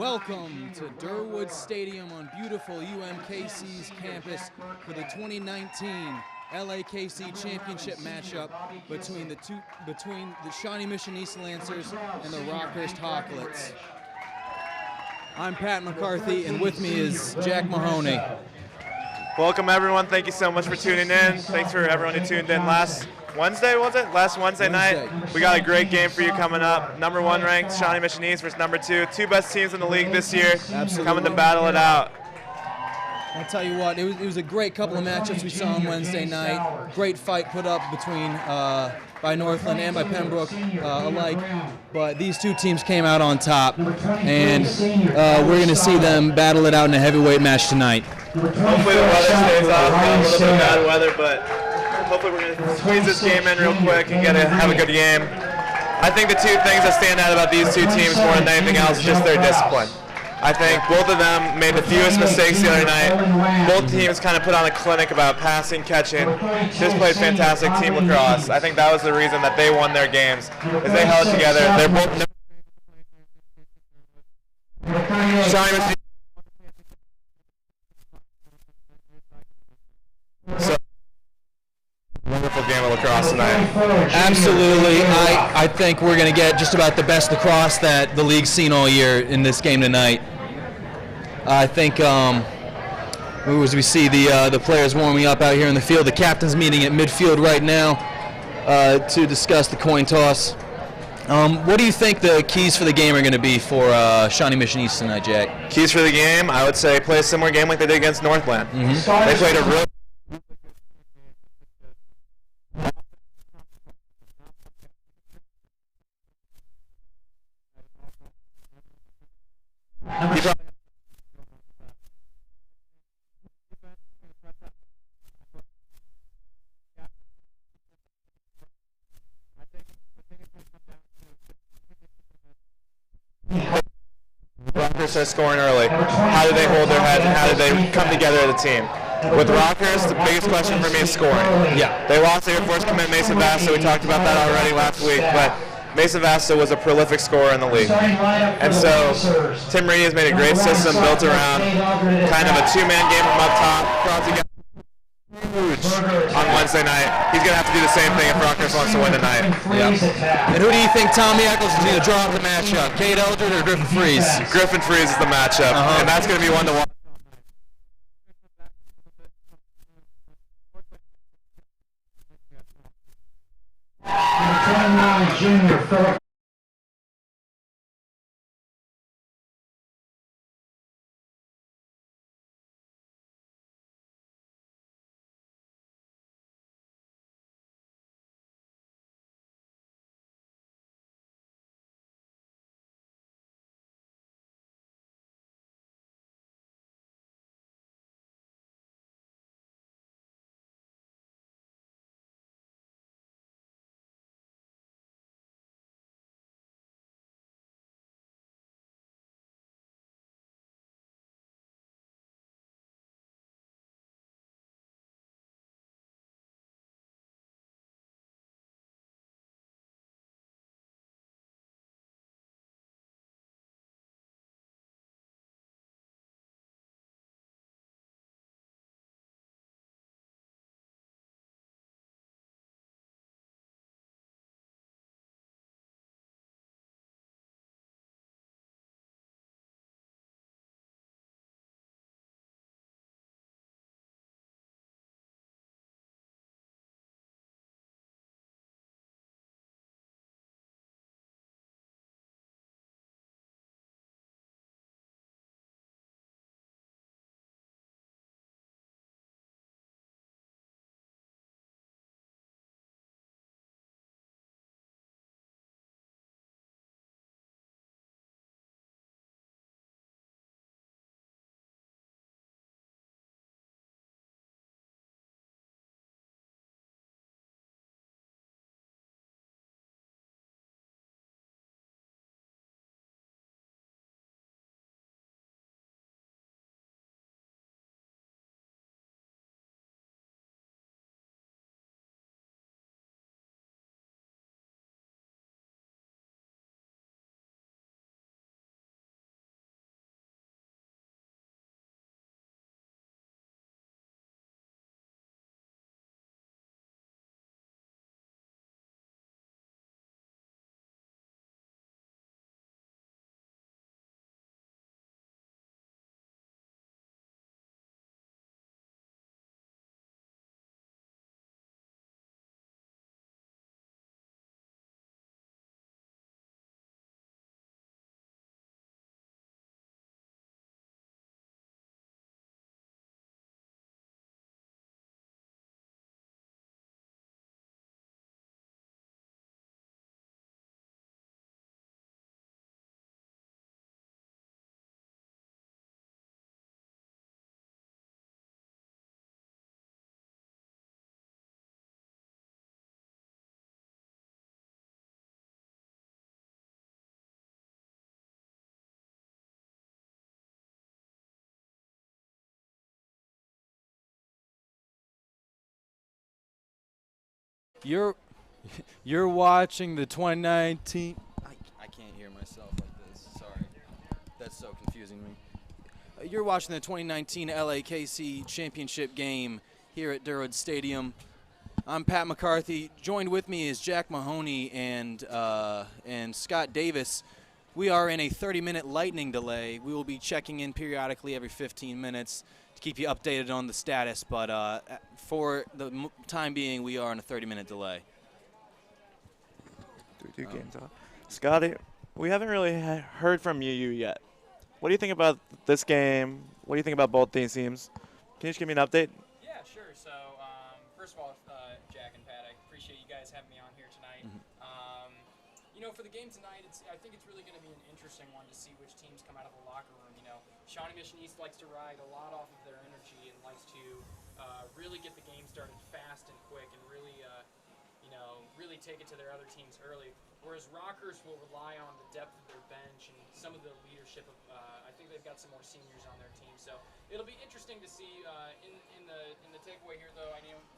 Welcome to Durwood Stadium on beautiful UMKC's campus for the 2019 LAKC championship matchup between the Shawnee Mission East Lancers and the Rockhurst Hawklets. I'm Pat McCarthy, and with me is Jack Mahoney. Welcome everyone. Thank you so much for tuning in. Thanks for everyone who tuned in last Wednesday, was it? Last Wednesday night. We got a great game for you coming up. Number 1 ranked Shawnee Mission East versus number 2. Two best teams in the league this year. Absolutely. Coming to battle it out. I'll tell you what, it was a great couple of matchups we saw on Wednesday night. Great fight put up between by Northland and by Pembroke alike. But these two teams came out on top, and we're going to see them battle it out in a heavyweight match tonight. Hopefully the weather stays off. Got a little bit of bad weather, but hopefully we're going to squeeze this game in real quick and have a good game. I think the two things that stand out about these two teams more than anything else is just their discipline. I think both of them made the fewest mistakes the other night. Both teams kind of put on a clinic about passing, catching. Just played fantastic team lacrosse. I think that was the reason that they won their games, is they held it together. They're both so wonderful game of lacrosse tonight. Absolutely. I think we're going to get just about the best lacrosse that the league's seen all year in this game tonight. I think as we see the players warming up out here in the field, the captain's meeting at midfield right now to discuss the coin toss. What do you think the keys for the game are going to be for Shawnee Mission East tonight, Jack? Keys for the game, I would say play a similar game like they did against Northland. Mm-hmm. They played a real Rockhurst are scoring early. How do they hold their heads and how do they come together as a team? With Rockhurst, the biggest question for me is scoring. Yeah. They lost their first commit, Mason Vasta. We talked about that already last week, but Mason Vasta was a prolific scorer in the league. And so Tim Reedy has made a great system built around kind of a two-man game from up top. Crosby got huge on Wednesday night. He's going to have to do the same thing if Rockhurst wants to win tonight. Yeah. And who do you think Tommy Eccles is going to draw up the matchup? Cade Eldred or Griffin Freeze? Griffin Freeze is the matchup, and that's going to be one to watch. Junior You're you're watching the 2019. I can't hear myself like this. Sorry, that's so confusing me. You're watching the 2019 LAKC championship game here at Durwood Stadium. I'm Pat McCarthy. Joined with me is Jack Mahoney and Scott Davis. We are in a 30-minute lightning delay. We will be checking in periodically every 15 minutes to keep you updated on the status, but for the time being, we are in a 30-minute delay. Games off. Scotty, we haven't really heard from you yet. What do you think about this game? What do you think about both these teams? Can you just give me an update? Yeah, sure. So, first of all, Jack and Pat, I appreciate you guys having me on here tonight. For the game tonight, I think it's really going to be an interesting one to see which teams come out of the locker room. Shawnee Mission East likes to ride a lot off of their energy and likes to really get the game started fast and quick and really take it to their other teams early. Whereas Rockhurst will rely on the depth of their bench and some of the leadership of. I think they've got some more seniors on their team, so it'll be interesting to see. In the takeaway here, though,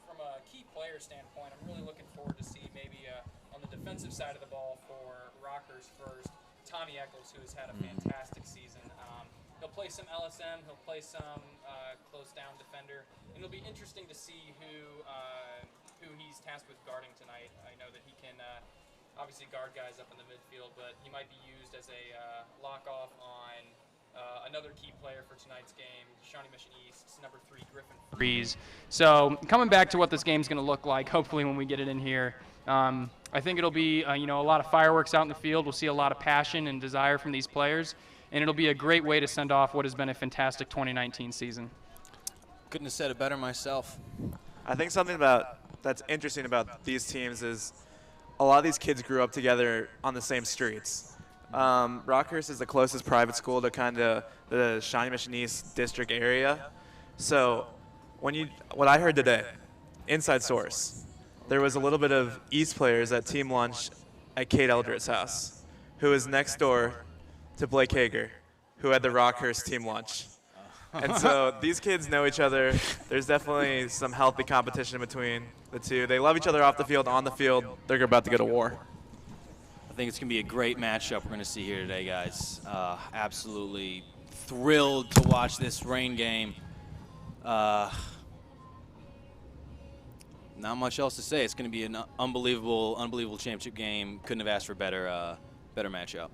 from a key player standpoint, I'm really looking forward to see maybe on the defensive side of the ball for Rockhurst first, Tommy Eccles, who has had a fantastic season. He'll play some LSM, he'll play some close down defender, and it'll be interesting to see who he's tasked with guarding tonight. I know that he can obviously guard guys up in the midfield, but he might be used as a lock-off on another key player for tonight's game, Shawnee Mission East's number 3, Griffin Freeze. So coming back to what this game's going to look like, hopefully when we get it in here, I think it'll be a lot of fireworks out in the field. We'll see a lot of passion and desire from these players, and it'll be a great way to send off what has been a fantastic 2019 season. Couldn't have said it better myself. I think something that's interesting about these teams is a lot of these kids grew up together on the same streets. Rockhurst is the closest private school to kind of the Shawnee Mission East district area. So what I heard today, inside source, there was a little bit of East players at team lunch at Kate Eldred's house, who is next door to Blake Hager, who had the Rockhurst team lunch. And so these kids know each other. There's definitely some healthy competition between the two. They love each other off the field, on the field. They're about to go to war. I think it's going to be a great matchup we're going to see here today, guys. Absolutely thrilled to watch this rain game. Not much else to say. It's going to be an unbelievable championship game. Couldn't have asked for better matchup.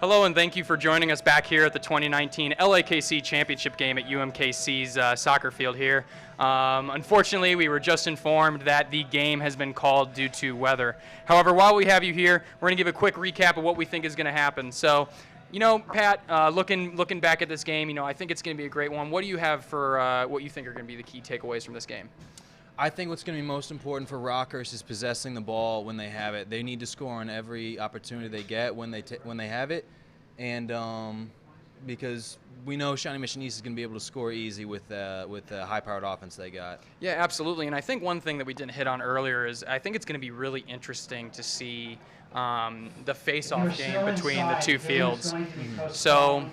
Hello, and thank you for joining us back here at the 2019 LAKC Championship game at UMKC's soccer field here. Unfortunately, we were just informed that the game has been called due to weather. However, while we have you here, we're going to give a quick recap of what we think is going to happen. So, you know, Pat, looking back at this game, you know, I think it's going to be a great one. What do you have for what you think are going to be the key takeaways from this game? I think what's going to be most important for Rockhurst is possessing the ball when they have it. They need to score on every opportunity they get when they have it, and because we know Shawnee Mission East is going to be able to score easy with the high-powered offense they got. Yeah, absolutely. And I think one thing that we didn't hit on earlier is I think it's going to be really interesting to see the face-off game between the two fields. So.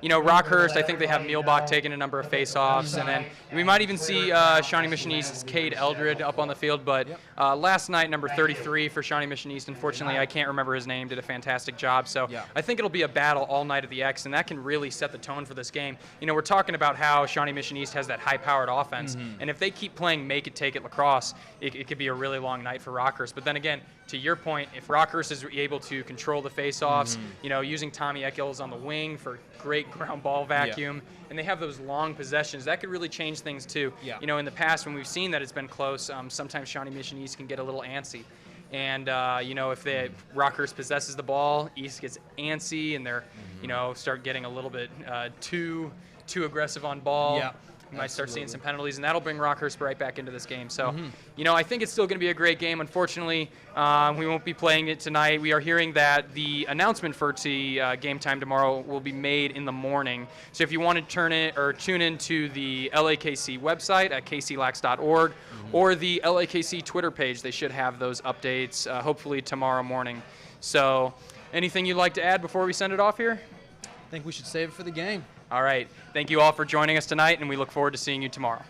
You know, Rockhurst, I think they have Mielbach taking a number of face-offs, and then we might even see Shawnee Mission East's Cade Eldred up on the field. But last night, number 33 for Shawnee Mission East, unfortunately, I can't remember his name, did a fantastic job. So I think it'll be a battle all night at the X, and that can really set the tone for this game. You know, we're talking about how Shawnee Mission East has that high-powered offense, and if they keep playing make-it-take-it lacrosse, it could be a really long night for Rockhurst. But then again, to your point, if Rockhurst is able to control the face-offs, you know, using Tommy Eckels on the wing for great ground ball vacuum, and they have those long possessions, that could really change things too. You know, in the past when we've seen that it's been close, sometimes Shawnee Mission East can get a little antsy. And, you know, if Rockhurst possesses the ball, East gets antsy and they're, you know, start getting a little bit too aggressive on ball. We might start seeing some penalties, and that'll bring Rockhurst right back into this game. So, you know, I think it's still going to be a great game. Unfortunately, we won't be playing it tonight. We are hearing that the announcement for game time tomorrow will be made in the morning. So if you want to tune into the LAKC website at kclax.org or the LAKC Twitter page, they should have those updates hopefully tomorrow morning. So anything you'd like to add before we send it off here? I think we should save it for the game. All right. Thank you all for joining us tonight, and we look forward to seeing you tomorrow.